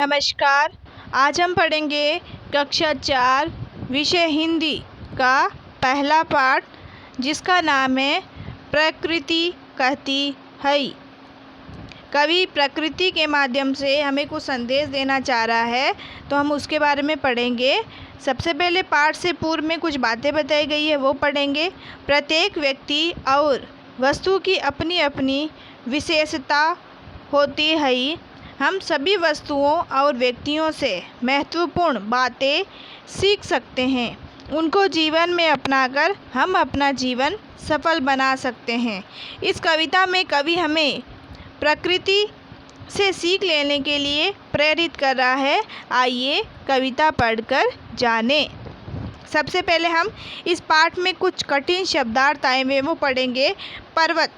नमस्कार। आज हम पढ़ेंगे कक्षा 4 विषय हिंदी का पहला पाठ, जिसका नाम है प्रकृति कहती है। कवि प्रकृति के माध्यम से हमें कुछ संदेश देना चाह रहा है, तो हम उसके बारे में पढ़ेंगे। सबसे पहले पाठ से पूर्व में कुछ बातें बताई गई है, वो पढ़ेंगे। प्रत्येक व्यक्ति और वस्तु की अपनी अपनी विशेषता होती है। हम सभी वस्तुओं और व्यक्तियों से महत्वपूर्ण बातें सीख सकते हैं। उनको जीवन में अपनाकर हम अपना जीवन सफल बना सकते हैं। इस कविता में कवि हमें प्रकृति से सीख लेने के लिए प्रेरित कर रहा है। आइए कविता पढ़कर जानें। सबसे पहले हम इस पाठ में कुछ कठिन शब्दार्थ आए हुए वो पढ़ेंगे। पर्वत,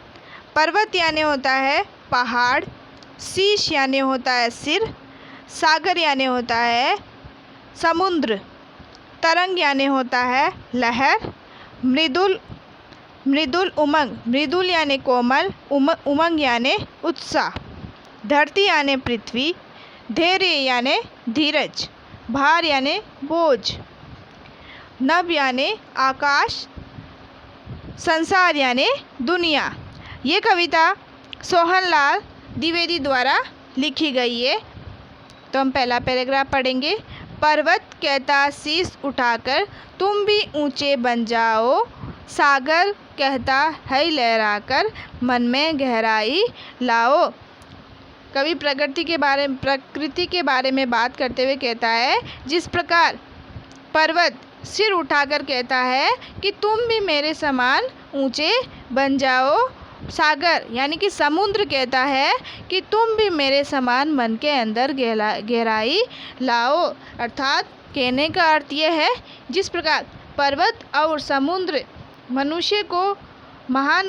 पर्वत यानी होता है पहाड़। शीश यानी होता है सिर। सागर यानी होता है समुद्र। तरंग यानी होता है लहर। मृदुल, मृदुल उमंग, मृदुल यानी कोमल, उमंग यानी उत्साह। धरती यानी पृथ्वी। धैर्य यानी धीरज। भार यानी बोझ। नभ यानी आकाश। संसार यानी दुनिया। ये कविता सोहनलाल द्विवेदी द्वारा लिखी गई है। तो हम पहला पैराग्राफ पढ़ेंगे। पर्वत कहता शीश उठाकर तुम भी ऊंचे बन जाओ। सागर कहता है लहराकर मन में गहराई लाओ। कवि प्रकृति के बारे में बात करते हुए कहता है, जिस प्रकार पर्वत सिर उठाकर कहता है कि तुम भी मेरे समान ऊंचे बन जाओ। सागर यानी कि समुद्र कहता है कि तुम भी मेरे समान मन के अंदर गहराई लाओ। अर्थात कहने का अर्थ यह है, जिस प्रकार पर्वत और समुद्र मनुष्य को महान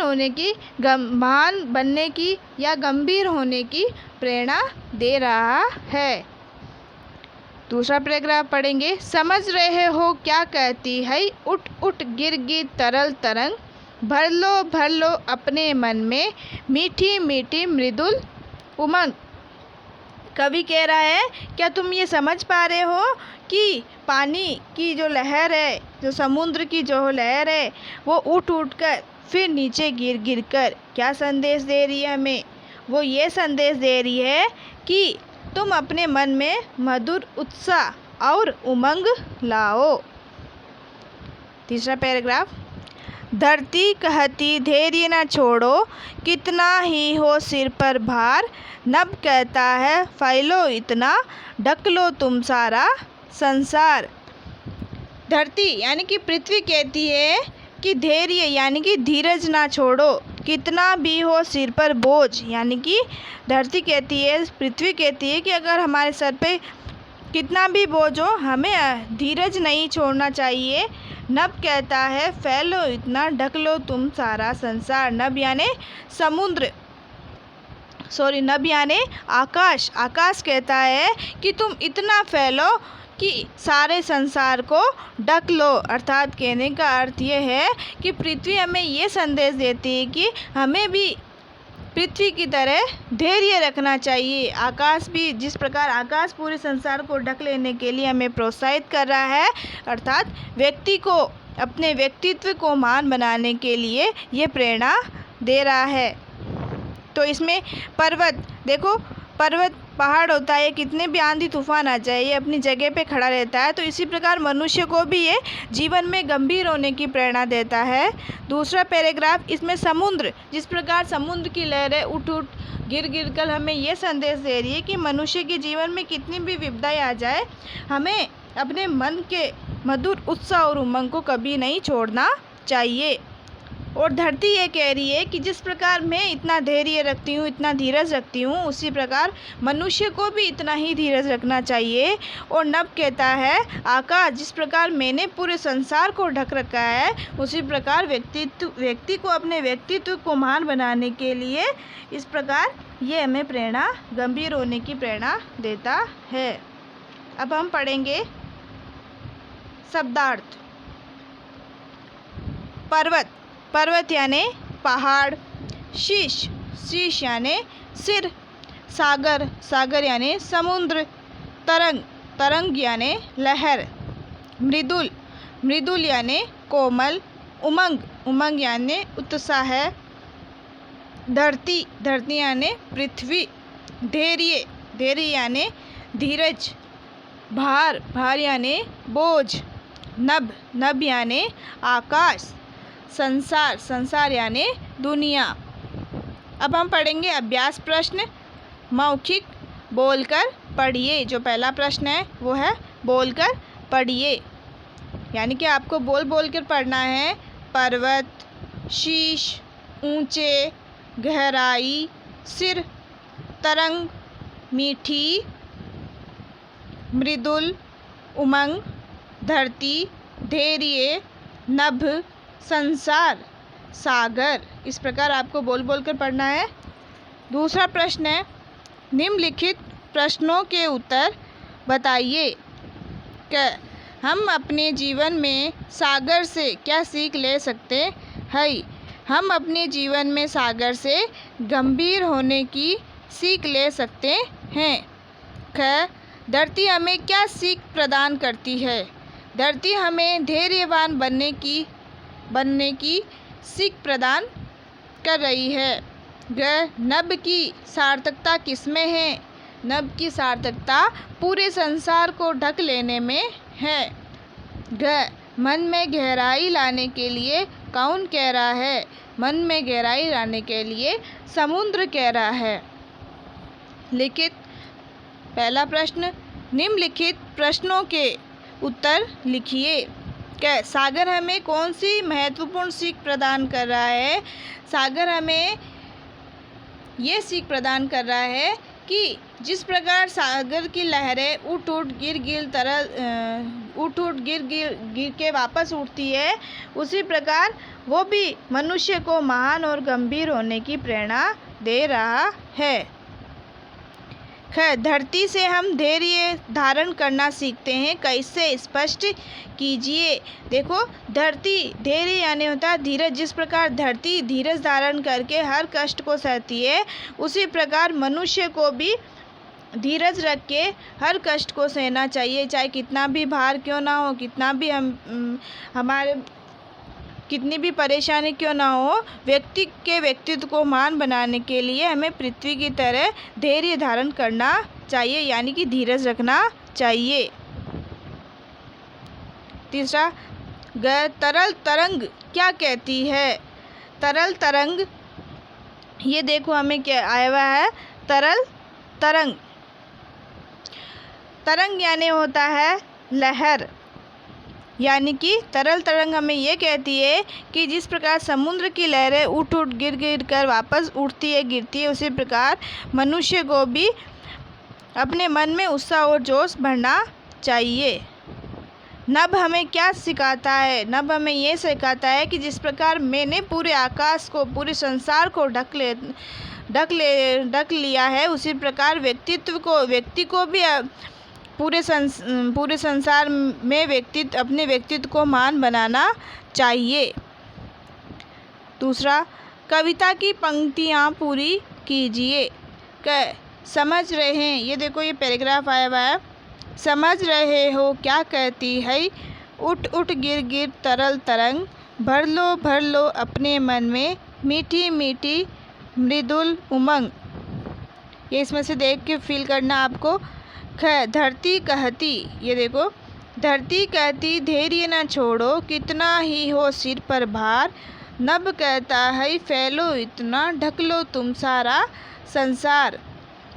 बनने की या गंभीर होने की प्रेरणा दे रहा है। दूसरा पैराग्राफ पढ़ेंगे। समझ रहे हो क्या कहती है उठ उठ गिर गिर तरल तरंग। भर लो अपने मन में मीठी मीठी मृदुल उमंग। कवि कह रहा है, क्या तुम ये समझ पा रहे हो कि पानी की जो लहर है, जो समुद्र की जो लहर है, वो उठ उठ कर फिर नीचे गिर गिर कर क्या संदेश दे रही है हमें? वो ये संदेश दे रही है कि तुम अपने मन में मधुर उत्साह और उमंग लाओ। तीसरा पैराग्राफ। धरती कहती धैर्य न छोड़ो, कितना ही हो सिर पर भार। नभ कहता है फैलो इतना, ढक लो तुम सारा संसार। धरती यानी कि पृथ्वी कहती है कि धैर्य यानी कि धीरज ना छोड़ो। कितना भी हो सिर पर बोझ, यानी कि धरती कहती है, पृथ्वी कहती है कि अगर हमारे सर पे कितना भी बोझ हो, हमें धीरज नहीं छोड़ना चाहिए। नभ कहता है फैलो इतना, ढक लो तुम सारा संसार। नभ यानी समुद्र, नभ यानी आकाश। आकाश कहता है कि तुम इतना फैलो कि सारे संसार को ढक लो। अर्थात कहने का अर्थ ये है कि पृथ्वी हमें ये संदेश देती है कि हमें भी पृथ्वी की तरह धैर्य रखना चाहिए। आकाश भी, जिस प्रकार आकाश पूरे संसार को ढक लेने के लिए हमें प्रोत्साहित कर रहा है, अर्थात व्यक्ति को अपने व्यक्तित्व को महान बनाने के लिए ये प्रेरणा दे रहा है। तो इसमें पर्वत, देखो पर्वत पहाड़ होता है, कितने भी आंधी तूफान आ जाए ये अपनी जगह पे खड़ा रहता है। तो इसी प्रकार मनुष्य को भी ये जीवन में गंभीर होने की प्रेरणा देता है। दूसरा पैराग्राफ, इसमें समुद्र, जिस प्रकार समुद्र की लहरें उठ उठ गिर गिर कर हमें ये संदेश दे रही है कि मनुष्य के जीवन में कितनी भी विपदाएं आ जाए, हमें अपने मन के मधुर उत्साह और उमंग को कभी नहीं छोड़ना चाहिए। और धरती ये कह रही है कि जिस प्रकार मैं इतना धैर्य रखती हूँ, इतना धीरज रखती हूँ, उसी प्रकार मनुष्य को भी इतना ही धीरज रखना चाहिए। और नभ कहता है आकाश, जिस प्रकार मैंने पूरे संसार को ढक रखा है, उसी प्रकार व्यक्ति को अपने व्यक्तित्व को महान बनाने के लिए इस प्रकार ये हमें प्रेरणा, गंभीर होने की प्रेरणा देता है। अब हम पढ़ेंगे शब्दार्थ। पर्वत, पर्वत यानी पहाड़। शीश, शीश यानी सिर। सागर, सागर यानी समुद्र। तरंग, तरंग यानी लहर। मृदुल, मृदुल यानी कोमल। उमंग, उमंग यानी उत्साह। धरती, धरती यानी पृथ्वी। धैर्य, धैर्य यानी धीरज। भार, भार यानी बोझ। नभ, नभ यानी आकाश। संसार, संसार यानी दुनिया। अब हम पढ़ेंगे अभ्यास प्रश्न। मौखिक, बोलकर पढ़िए। जो पहला प्रश्न है वो है बोलकर पढ़िए, यानी कि आपको बोल बोल कर पढ़ना है। पर्वत, शीश, ऊंचे, गहराई, सिर, तरंग, मीठी, मृदुल, उमंग, धरती, धैर्य, नभ, संसार, सागर। इस प्रकार आपको बोल बोल कर पढ़ना है। दूसरा प्रश्न है निम्नलिखित प्रश्नों के उत्तर बताइए। हम अपने जीवन में सागर से क्या सीख ले सकते हैं? हम अपने जीवन में सागर से गंभीर होने की सीख ले सकते हैं। धरती हमें क्या सीख प्रदान करती है? धरती हमें धैर्यवान बनने की सीख प्रदान कर रही है। नभ की सार्थकता किसमें है? नभ की सार्थकता पूरे संसार को ढक लेने में है। मन में गहराई लाने के लिए कौन कह रहा है? मन में गहराई लाने के लिए समुद्र कह रहा है। लिखित, पहला प्रश्न, निम्नलिखित प्रश्नों के उत्तर लिखिए। सागर हमें कौन सी महत्वपूर्ण सीख प्रदान कर रहा है? सागर हमें ये सीख प्रदान कर रहा है कि जिस प्रकार सागर की लहरें उठ उठ गिर गिर के वापस उठती है, उसी प्रकार वो भी मनुष्य को महान और गंभीर होने की प्रेरणा दे रहा है। धरती से हम धैर्य धारण करना सीखते हैं। कैसे? स्पष्ट कीजिए। देखो, धरती, धैर्य यानी होता है धीरज। जिस प्रकार धरती धीरज धारण करके हर कष्ट को सहती है, उसी प्रकार मनुष्य को भी धीरज रख के हर कष्ट को सहना चाहिए। चाहे कितना भी भार क्यों ना हो, कितनी भी परेशानी क्यों ना हो, व्यक्ति के व्यक्तित्व को महान बनाने के लिए हमें पृथ्वी की तरह धैर्य धारण करना चाहिए, यानी कि धीरज रखना चाहिए। तीसरा, तरल तरंग क्या कहती है? तरल तरंग, ये देखो हमें क्या आया हुआ है, तरल तरंग। तरंग यानी होता है लहर, यानी कि तरल तरंग हमें ये कहती है कि जिस प्रकार समुद्र की लहरें उठ उठ गिर गिर कर वापस उठती है, गिरती है, उसी प्रकार मनुष्य को भी अपने मन में उत्साह और जोश भरना चाहिए। नभ हमें क्या सिखाता है? नभ हमें ये सिखाता है कि जिस प्रकार मैंने पूरे आकाश को, पूरे संसार को ढक लिया है, उसी प्रकार व्यक्ति को भी पूरे संसार में अपने व्यक्तित्व को महान बनाना चाहिए। दूसरा, कविता की पंक्तियाँ पूरी कीजिए। समझ रहे हैं, ये देखो ये पैराग्राफ आया हुआ है। समझ रहे हो क्या कहती है? उठ उठ गिर गिर तरल तरंग, भर लो अपने मन में मीठी मीठी मृदुल उमंग। ये इसमें से देख के फील करना आपको। धरती कहती, ये देखो, धरती कहती धैर्य न छोड़ो, कितना ही हो सिर पर भार। नभ कहता है फैलो इतना, ढक लो तुम सारा संसार।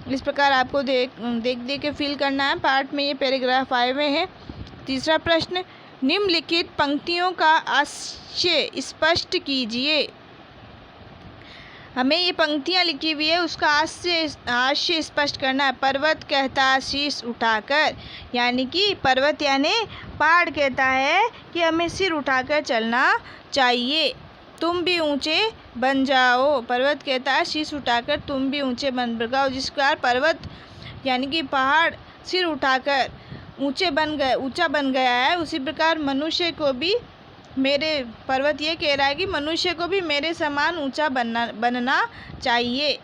इस प्रकार आपको देख के फील करना है। पार्ट में ये पैराग्राफ आए हुए हैं। तीसरा प्रश्न, निम्नलिखित पंक्तियों का आशय स्पष्ट कीजिए। हमें ये पंक्तियाँ लिखी हुई है, उसका आशय स्पष्ट करना है। पर्वत कहता शीश उठाकर, यानी कि पर्वत यानी पहाड़ कहता है कि हमें सिर उठाकर चलना चाहिए। तुम भी ऊंचे बन जाओ, पर्वत कहता है शीश उठाकर तुम भी ऊंचे बन जाओ। जिस प्रकार पर्वत यानी कि पहाड़ सिर उठाकर ऊंचा बन गया है, उसी प्रकार मनुष्य को भी पर्वत ये कह रहा है कि मनुष्य को भी मेरे समान ऊंचा बनना चाहिए।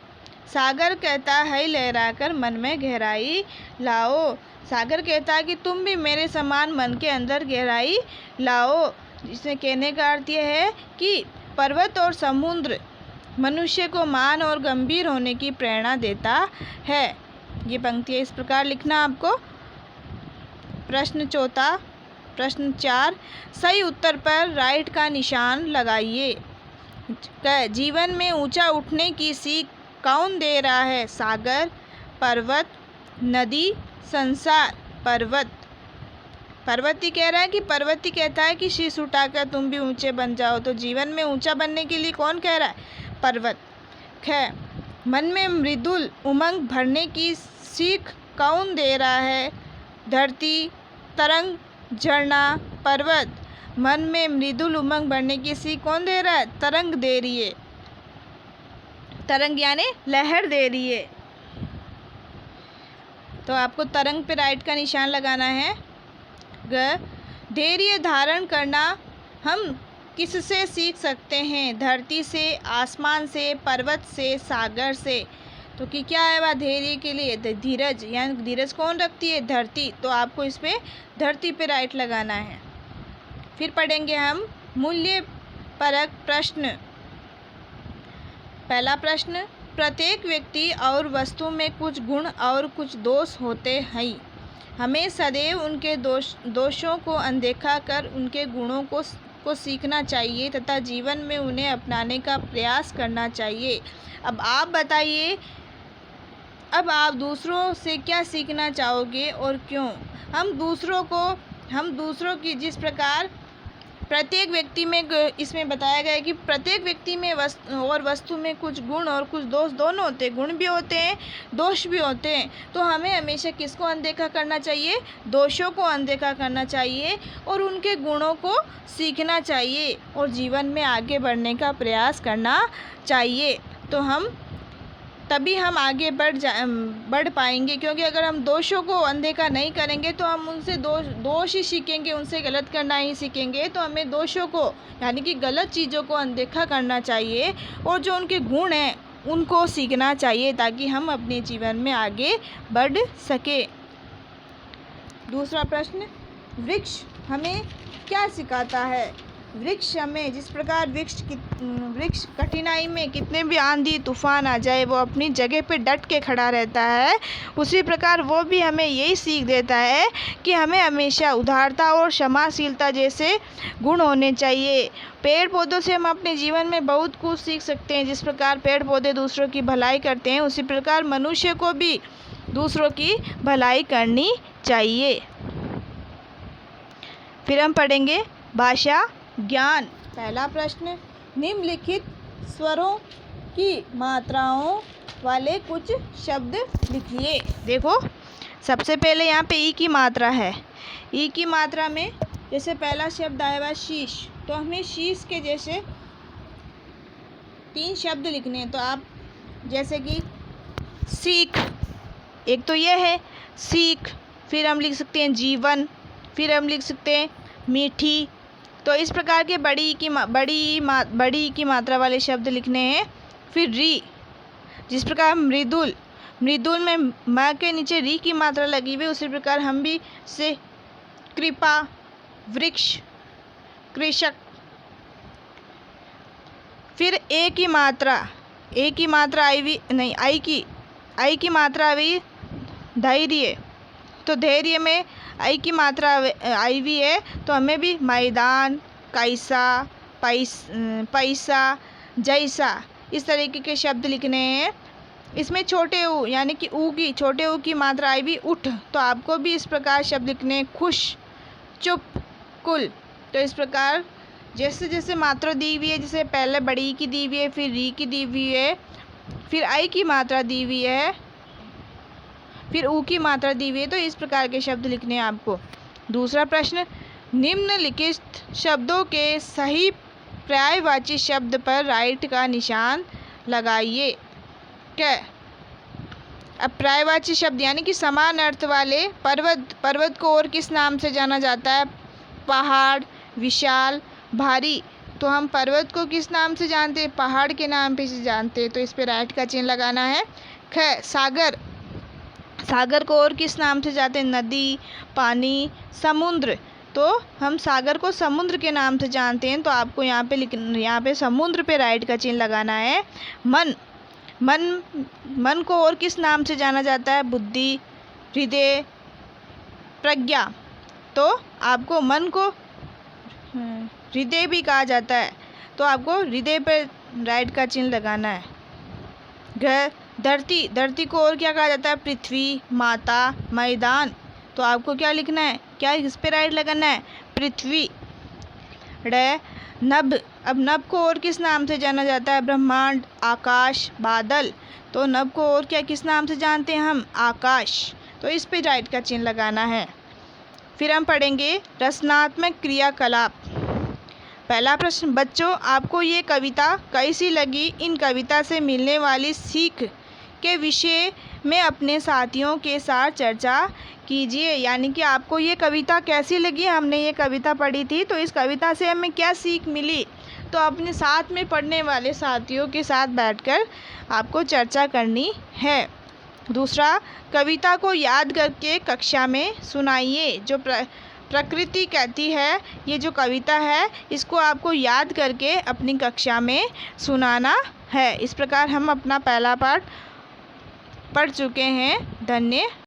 सागर कहता है लहराकर मन में गहराई लाओ। सागर कहता है कि तुम भी मेरे समान मन के अंदर गहराई लाओ। जिसमें कहने का अर्थ यह है कि पर्वत और समुद्र मनुष्य को मान और गंभीर होने की प्रेरणा देता है। ये पंक्तियाँ इस प्रकार लिखना आपको। प्रश्न चौथा, प्रश्न 4, सही उत्तर पर राइट का निशान लगाइए। जीवन में ऊंचा उठने की सीख कौन दे रहा है? सागर, पर्वत, नदी, संसार। पर्वत। पर्वती कह रहा है कि पर्वती कहता है कि शीश उठाकर तुम भी ऊंचे बन जाओ। तो जीवन में ऊंचा बनने के लिए कौन कह रहा है? पर्वत। है मन में मृदुल उमंग भरने की सीख कौन दे रहा है? धरती, तरंग, झरना। पर्वत। मन में मृदुल उमंग भरने की सीख कौन दे रहा है? तरंग दे रही है। तरंग यानी लहर दे रही है। तो आपको तरंग पे राइट का निशान लगाना है। धैर्य धारण करना हम किससे सीख सकते हैं? धरती से, आसमान से, पर्वत से, सागर से। तो कि क्या है वह धैर्य के लिए? धीरज। यानी धीरज कौन रखती है? धरती। तो आपको इस पे धरती पे राइट लगाना है। फिर पढ़ेंगे हम मूल्य परक प्रश्न। पहला प्रश्न, प्रत्येक व्यक्ति और वस्तु में कुछ गुण और कुछ दोष होते हैं। हमें सदैव उनके दोषों को अनदेखा कर उनके गुणों को सीखना चाहिए तथा जीवन में उन्हें अपनाने का प्रयास करना चाहिए। अब आप बताइए, अब आप दूसरों से क्या सीखना चाहोगे और क्यों? हम दूसरों की जिस प्रकार प्रत्येक व्यक्ति में, इसमें बताया गया है कि प्रत्येक व्यक्ति में वस्तु में कुछ गुण और कुछ दोष दोनों होते हैं। गुण भी होते हैं, दोष भी होते हैं। तो हमें हमेशा किसको अनदेखा करना चाहिए? दोषों को अनदेखा करना चाहिए और उनके गुणों को सीखना चाहिए और जीवन में आगे बढ़ने का प्रयास करना चाहिए। तो तभी हम आगे बढ़ पाएंगे, क्योंकि अगर हम दोषों को अनदेखा नहीं करेंगे तो हम उनसे दोष ही सीखेंगे, उनसे गलत करना ही सीखेंगे। तो हमें दोषों को यानी कि गलत चीज़ों को अनदेखा करना चाहिए और जो उनके गुण हैं उनको सीखना चाहिए ताकि हम अपने जीवन में आगे बढ़ सके। दूसरा प्रश्न, वृक्ष हमें क्या सिखाता है? वृक्ष हमें जिस प्रकार वृक्ष कठिनाई में कितने भी आंधी तूफान आ जाए वो अपनी जगह पे डट के खड़ा रहता है, उसी प्रकार वो भी हमें यही सीख देता है कि हमें हमेशा उदारता और क्षमाशीलता जैसे गुण होने चाहिए। पेड़ पौधों से हम अपने जीवन में बहुत कुछ सीख सकते हैं। जिस प्रकार पेड़ पौधे दूसरों की भलाई करते हैं, उसी प्रकार मनुष्य को भी दूसरों की भलाई करनी चाहिए। फिर हम पढ़ेंगे भाषा ज्ञान। पहला प्रश्न, निम्नलिखित स्वरों की मात्राओं वाले कुछ शब्द लिखिए। देखो, सबसे पहले यहाँ पे ई की मात्रा है। ई की मात्रा में जैसे पहला शब्द आया हुआ शीश, तो हमें शीश के जैसे 3 शब्द लिखने हैं। तो आप जैसे कि सीख, एक तो ये है सीख, फिर हम लिख सकते हैं जीवन, फिर हम लिख सकते हैं मीठी। तो इस प्रकार के बड़ी की मात्रा वाले शब्द लिखने हैं। फिर री, जिस प्रकार मृदुल में म के नीचे री की मात्रा लगी हुई, उसी प्रकार हम भी से कृपा, वृक्ष, कृषक। फिर ए की मात्रा आई हुई नहीं, आई की मात्रा आई धैर्य। तो धैर्य में आई की मात्रा आई हुई है, तो हमें भी मैदान, कैसा, पैसा, जैसा, इस तरीके के शब्द लिखने हैं। इसमें छोटे ऊ यानी कि छोटे ऊ की मात्रा आई भी उठ, तो आपको भी इस प्रकार शब्द लिखने हैं। खुश, चुप, कुल। तो इस प्रकार जैसे जैसे मात्रा दी हुई है, जैसे पहले बड़ी की दी हुई है, फिर री की दी हुई है, फिर आई की मात्रा दी हुई है, फिर ऊ की मात्रा दी हुई है। तो इस प्रकार के शब्द लिखने हैं आपको। दूसरा प्रश्न, निम्नलिखित शब्दों के सही पर्यायवाची शब्द पर राइट का निशान लगाइए। क्या? अब पर्यायवाची शब्द यानी कि समान अर्थ वाले। पर्वत को और किस नाम से जाना जाता है? पहाड़, विशाल, भारी। तो हम पर्वत को किस नाम से जानते हैं? पहाड़ के नाम पे से जानते हैं, तो इस पे राइट का चिन्ह लगाना है। ख सागर, सागर को और किस नाम से जानते हैं? नदी, पानी, समुद्र। तो हम सागर को समुद्र के नाम से जानते हैं, तो आपको यहाँ पे समुद्र पे राइट का चिन्ह लगाना है। मन, मन को और किस नाम से जाना जाता है? बुद्धि, हृदय, प्रज्ञा। तो आपको मन को हृदय भी कहा जाता है, तो आपको हृदय पर राइट का चिन्ह लगाना है। ग्रह, धरती, धरती को और क्या कहा जाता है? पृथ्वी, माता, मैदान। तो आपको क्या लिखना है? क्या इस पे राइट लगाना है? पृथ्वी। ड नभ, अब नभ को और किस नाम से जाना जाता है? ब्रह्मांड, आकाश, बादल। तो नभ को और क्या किस नाम से जानते हैं हम? आकाश। तो इस पे राइट का चिन्ह लगाना है। फिर हम पढ़ेंगे रचनात्मक क्रियाकलाप। पहला प्रश्न, बच्चों आपको ये कविता कैसी लगी? इन कविता से मिलने वाली सीख के विषय में अपने साथियों के साथ चर्चा कीजिए। यानी कि आपको ये कविता कैसी लगी? हमने ये कविता पढ़ी थी, तो इस कविता से हमें क्या सीख मिली? तो अपने साथ में पढ़ने वाले साथियों के साथ बैठकर आपको चर्चा करनी है। दूसरा, कविता को याद करके कक्षा में सुनाइए। जो प्रकृति कहती है, ये जो कविता है, इसको आपको याद करके अपनी कक्षा में सुनाना है। इस प्रकार हम अपना पहला पाठ पढ़ चुके हैं। धन्यवाद।